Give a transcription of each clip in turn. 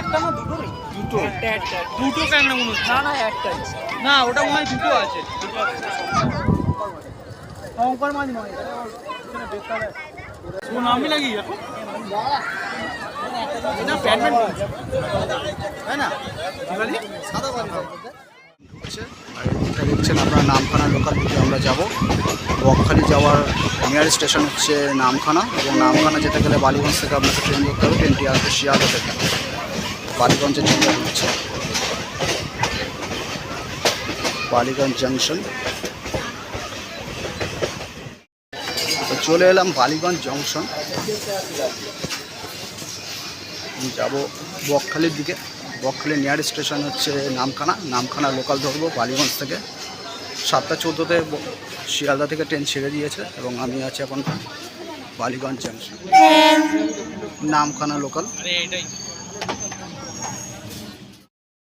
একটা না দুটো নেই? দুটো দুটো কেন মনে হচ্ছে? না না একটাই। না ওটা মনে হয় দুটো আছে। শঙ্কর মাছ নয়, ও নামই লাগি এখন না প্যান্টম্যান তাই না সাদা হচ্ছে আর এটা দেখছেন আপনারা নামখানা লোকাল থেকে আমরা যাব। বকখালি যাওয়ার নিয়ার স্টেশন হচ্ছে নামখানা, এবং নামখানা যেতে গেলে বালিগঞ্জ থেকে আপনাকে ট্রেন ধরতে হবে। ট্রেনটি আসবে শিয়ালদা থেকে, বালিগঞ্জে ট্রেনটা ঢুকছে বালিগঞ্জ জাংশন। তো চলে এলাম বালিগঞ্জ জংশন, যাব বকখালির দিকে। বকখালির নিয়ার স্টেশন হচ্ছে নামখানা, নামখানা লোকাল ধরবো বালিগঞ্জ থেকে। 7:14-তে শিয়ালদা থেকে ট্রেন ছেড়ে দিয়েছে এবং আমি আছি এখন বালিগঞ্জ জাংশন, নামখানা লোকাল।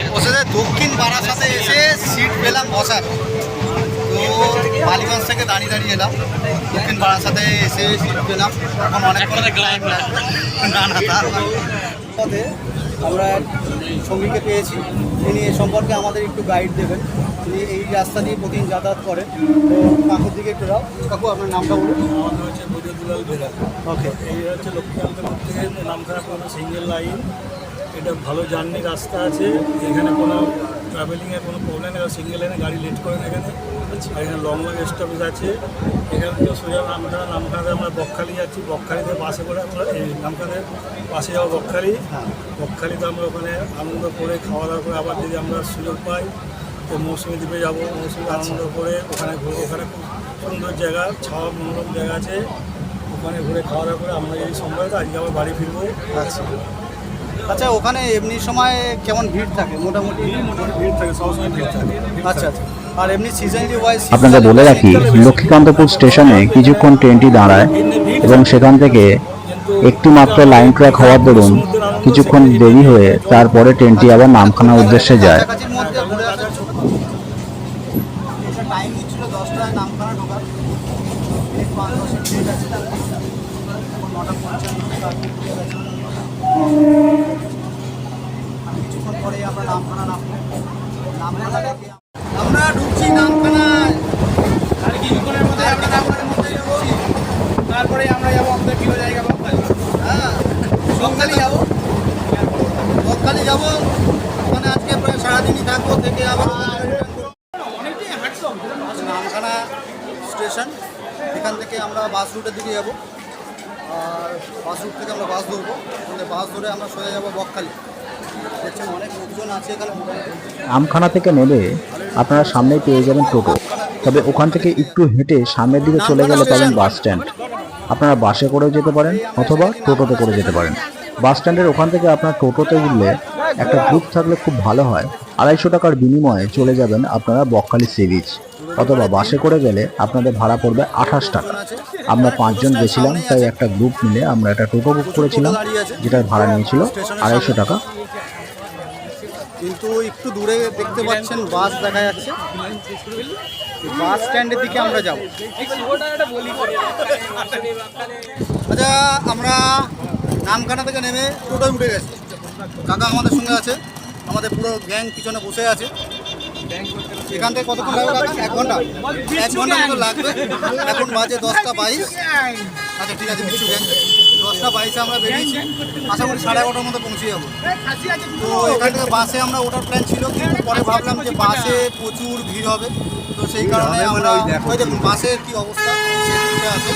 বসে দক্ষিণ বারাসাতে এসে সিট পেলাম বসার, তো বালিগঞ্জ থেকে দাঁড়িয়ে দাঁড়িয়ে এলাম। দক্ষিণ বারাসাতে এসে সিট পেলাম, এখন অনেক না পথে আমরা সঙ্গীকে পেয়েছি, তিনি এ সম্পর্কে আমাদের একটু গাইড দেবেন। তিনি এই রাস্তা দিয়ে প্রতিদিন যাতায়াত করেন। তো কাকুর দিকে একটু দাও। কাকু আপনার নামটা বলুন। আমাদের হচ্ছে বৈদ্যুৎলাল বেরা। ওকে, এই হচ্ছে লক্ষ্মীকান্তপুর থেকে নামখানা কোনো সিঙ্গেল লাইন। এটা ভালো জার্নি রাস্তা আছে, এখানে কোনো ট্রাভেলিংয়ের কোনো প্রবলেম নেই। সিঙ্গেল লাইনে গাড়ি লেট করে না এখানে। আর এখানে লং লং স্টপেজ আছে। এখান থেকে সোজা নামখানাতে আমরা বকখালি যাচ্ছি, বকখালিতে বাসে করে আমরা এই নামখানার বাসে যাবো বকখালি। বকখালিতে আমরা ওখানে আনন্দ করে খাওয়া দাওয়া করে আবার যদি আমরা সুযোগ পাই তো মৌসুমী দ্বীপে যাবো। মৌসুমী আনন্দ করে ওখানে ঘুরবো, ওখানে খুব সুন্দর জায়গা, ছাওয়া মনোরম জায়গা আছে, ওখানে ঘুরে খাওয়া দাওয়া করে আমরা এই সময় আজকে আবার বাড়ি ফিরবো। আচ্ছা আচ্ছা, ওখানে এমনি সময় কেমন ভিড় থাকে? মোটামুটি ভিড় থাকে, সবসময় ভিড় থাকে। আচ্ছা আচ্ছা। আর এমনি সিজনলি ওয়াইজ আপনাদের বলে রাখি, লক্ষ্মীকান্তপুর স্টেশনে কিছুক্ষণ ট্রেনটি দাঁড়ায় এবং সেখান থেকে একটি মাত্র লাইন ট্র্যাক হওয়ার দরুন কিছুক্ষণ দেরি হয়ে তারপরে ট্রেনটি আবার নামখানার উদ্দেশ্যে যায়। কাছাকাছির মধ্যে ঘুরে আসার টাইম ছিল 10টায় নামখানা ঢোকার, 5-10 ট্রেন আছে। এখন 9:55 কিছুক্ষণ পরেই আমরা নামখানা নামবো। আমরা ঢুকছি নামখানায়, আর কিছুক্ষণের মধ্যে আমরা নামখানার মধ্যে যাবো, তারপরে আমরা যাবো আমাদের প্রিয় জায়গা বকখালি। হ্যাঁ বকখালি যাবো, বকখালি যাবো। ওখানে আজকে প্রায় সারাদিনই থাকবো, থেকে আবার অনেকটাই হাঁটতে হবে। নামখানা স্টেশন, এখান থেকে আমরা বাস রুটের দিকে যাব। আর বাস রুট থেকে আমরা বাস ধরবো, বাস ধরে আমরা সোজা যাবো বকখালি। দেখছেন অনেক লোকজন আছে এখানে। নামখানা থেকে নেমে আপনারা সামনেই পেয়ে যাবেন টোটো, তবে ওখান থেকে একটু হেঁটে সামনের দিকে চলে গেলে পাবেন বাস স্ট্যান্ড। আপনারা বাসে করেও যেতে পারেন অথবা টোটোতে করে যেতে পারেন। বাস স্ট্যান্ডের ওখান থেকে আপনার টোটোতে উঠলে একটা গ্রুপ থাকলে খুব ভালো হয়। 250 টাকার বিনিময়ে চলে যাবেন আপনারা বকখালি সি বিচ, অথবা বাসে করে গেলে আপনাদের ভাড়া পড়বে 28 টাকা। আমরা 5 জন গেছিলাম, তাই একটা গ্রুপ মিলে আমরা একটা টোটো বুক করেছিলাম, যেটার ভাড়া নিয়েছিল 250 টাকা। কিন্তু একটু দূরে দেখতে পাচ্ছেন বাস দেখা যাচ্ছে, বাস স্ট্যান্ডের দিকে আমরা যাব। আচ্ছা, আমরা নামখানা থেকে নেমে টোটোয় উঠে গেছি। কাকা আমাদের সঙ্গে আছে, আমাদের পুরো গ্যাং পিছনে বসে আছে। এখান থেকে কতক্ষণ লাগবে কাকা? 1 ঘন্টা, 1 ঘন্টা মতো লাগবে। এখন বাজে 10:22। আচ্ছা ঠিক আছে, কিছু গ্যাং 10:22-এ আমরা বেরিয়েছি। আশা করি 11:30-টার মধ্যে পৌঁছে যাবো। তো এখান থেকে বাসে আমরা ওঠার প্ল্যান ছিল, কিন্তু পরে ভাবলাম যে বাসে প্রচুর ভিড় হবে, তো সেই কারণে আমরা ওই দেখুন বাসের কি অবস্থা আছে।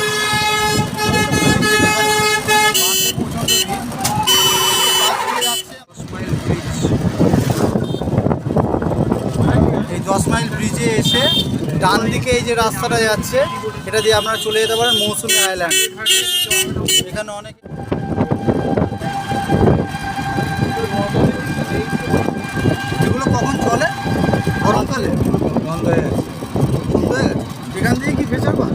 এই 10 মাইল ব্রিজে এসে ডান দিকে এই যে রাস্তাটা যাচ্ছে, এটা দিয়ে আপনারা চলে যেতে পারেন মৌসুমী আইল্যান্ড। এখানে অনেক এগুলো কখন চলে? গরমকালে বন্ধ হয়ে গেছে। বন্ধ হয়ে গেছে। এখান থেকে কি প্রেসার পান?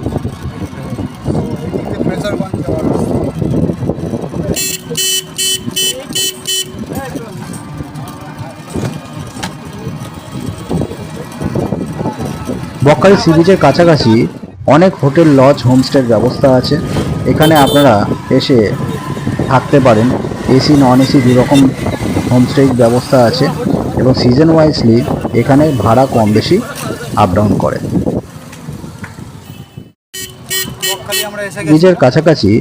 প্রেসার পান যাওয়ার বকখালি সি বিচের কাছাকাছি অনেক হোটেল, লজ, হোমস্টের ব্যবস্থা আছে। এখানে আপনারা এসে থাকতে পারেন। এসি, নন এসি দুরকম হোমস্টের ব্যবস্থা আছে এবং সিজন ওয়াইজলি এখানে ভাড়া কম বেশি আপ ডাউন করে। বকখালি আমরা এসে গেছি। ব্রিজের কাছাকাছি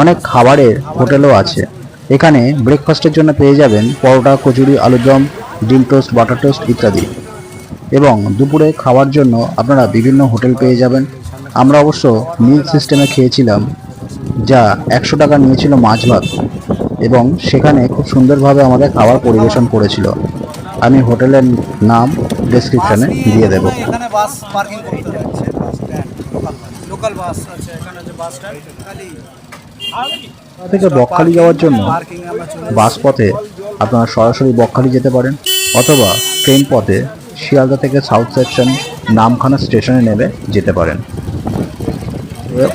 অনেক খাবারের হোটেলও আছে। এখানে ব্রেকফাস্টের জন্য পেয়ে যাবেন পরোটা, কচুরি, আলুরদম, ডিম টোস্ট, বাটার টোস্ট ইত্যাদি। এবং দুপুরে খাওয়ার জন্য আপনারা বিভিন্ন হোটেল পেয়ে যাবেন। আমরা অবশ্য মিল সিস্টেমে খেয়েছিলাম, যা 100 টাকা নিয়েছিল মাছ ভাত, এবং সেখানে খুব সুন্দরভাবে আমাদের খাবার পরিবেশন করেছিল। আমি হোটেলের নাম ডেসক্রিপশনে দিয়ে দেব। এখানে বাস পার্কিং করতে যাচ্ছে, বাস স্ট্যান্ড, লোকাল বাস আছে এখানে, যে বাস স্ট্যান্ড খালি থেকে বকখালি যাওয়ার জন্য পার্কিং আমরা চলে বাস পথে আপনারা সরাসরি বকখালি যেতে পারেন, অথবা ট্রেন পথে শিয়ালদা থেকে সাউথ সেকশন নামখানা স্টেশনে নেমে যেতে পারেন।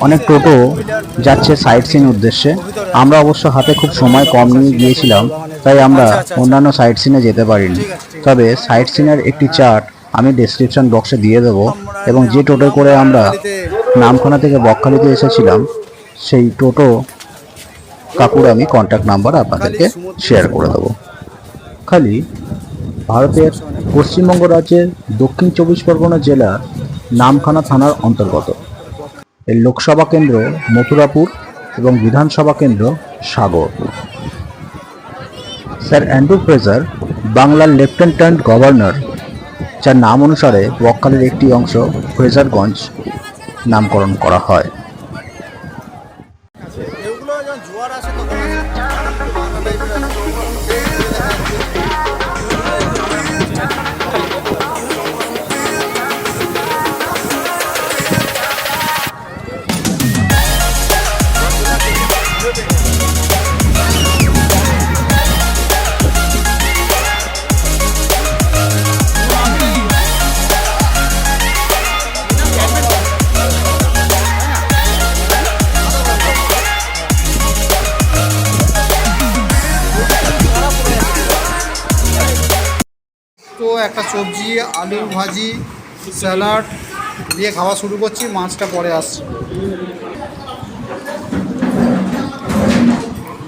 অনেক টোটো যাচ্ছে সাইট সিন উদ্দেশ্যে। আমরা অবশ্য হাতে খুব সময় কম নিয়ে গিয়েছিলাম, তাই আমরা অন্যান্য সাইট সিনে যেতে পারিনি। তবে সাইট সিনের একটি চার্ট আমি ডেসক্রিপশন বক্সে দিয়ে দেবো, এবং যে টোটো করে আমরা নামখানা থেকে বকখালিতে এসেছিলাম সেই টোটো কাকুর আমি কন্ট্যাক্ট নাম্বার আপনাদেরকে শেয়ার করে দেবো। খালি ভারতের পশ্চিমবঙ্গ রাজ্যের দক্ষিণ 24 পরগনা জেলার নামখানা থানার অন্তর্গত। এই লোকসভা কেন্দ্র মথুরাপুর এবং বিধানসভা কেন্দ্র সাগর। স্যার অ্যান্ড্রু ফ্রেজার বাংলার লেফটেন্যান্ট গভর্নর, যার নাম অনুসারে বকখালির একটি অংশ ফ্রেজারগঞ্জ নামকরণ করা হয়। এগুলো যখন জোয়ার আসে তখন তো একটা সবজি, আলু ভাজি, স্যালাড দিয়ে খাওয়া শুরু করছি, মাছটা পরে আসছে।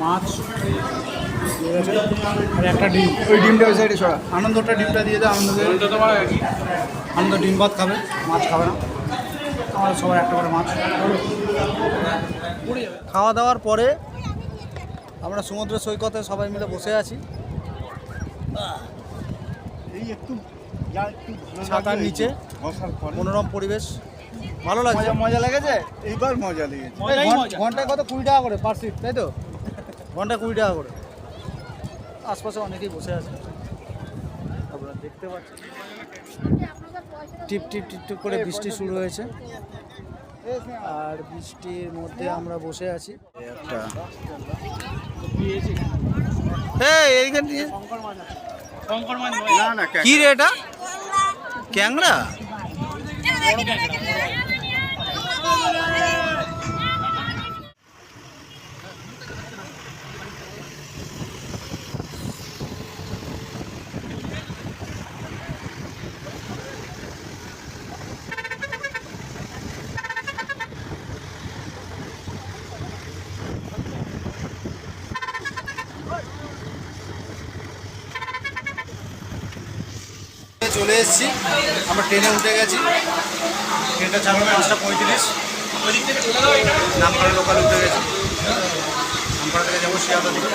মাছ আর একটা ডিম, ওই ডিমটা ওই সাইডে ছড়া। আনন্দটা ডিমটা দিয়ে দাও, আনন্দ ডিম ভাত খাবে, মাছ খাবে না। আমাদের সবার একটা করে মাছ। খাওয়া দাওয়ার পরে আমরা সমুদ্র সৈকতে সবাই মিলে বসে আছি, এই একটু ছাতার নিচে, মনোরম পরিবেশ, ভালো লাগছে। মজা লেগেছে, এইবার মজা লেগেছে। ঘন্টায় কত 20 টাকা করে পার সিট, তাই তো? ঘন্টায় 20 টাকা করে। আশপাশে অনেকেই বসে আছে, আপনারা দেখতে পাচ্ছেন। টিপ টিপ টিপ টিপ করে বৃষ্টি শুরু হয়েছে, আর বৃষ্টির মধ্যে আমরা বসে আছি। একটা এইখান দিয়ে কি রে এটা? ক্যাংড়া? চলে এসেছি, আমরা ট্রেনে উঠে গেছি। ট্রেনটা ছাড়বে 5:35। নামখানা লোকাল উঠে গেছি। নামখানা থেকে যাবো শিয়ালদা দিকে।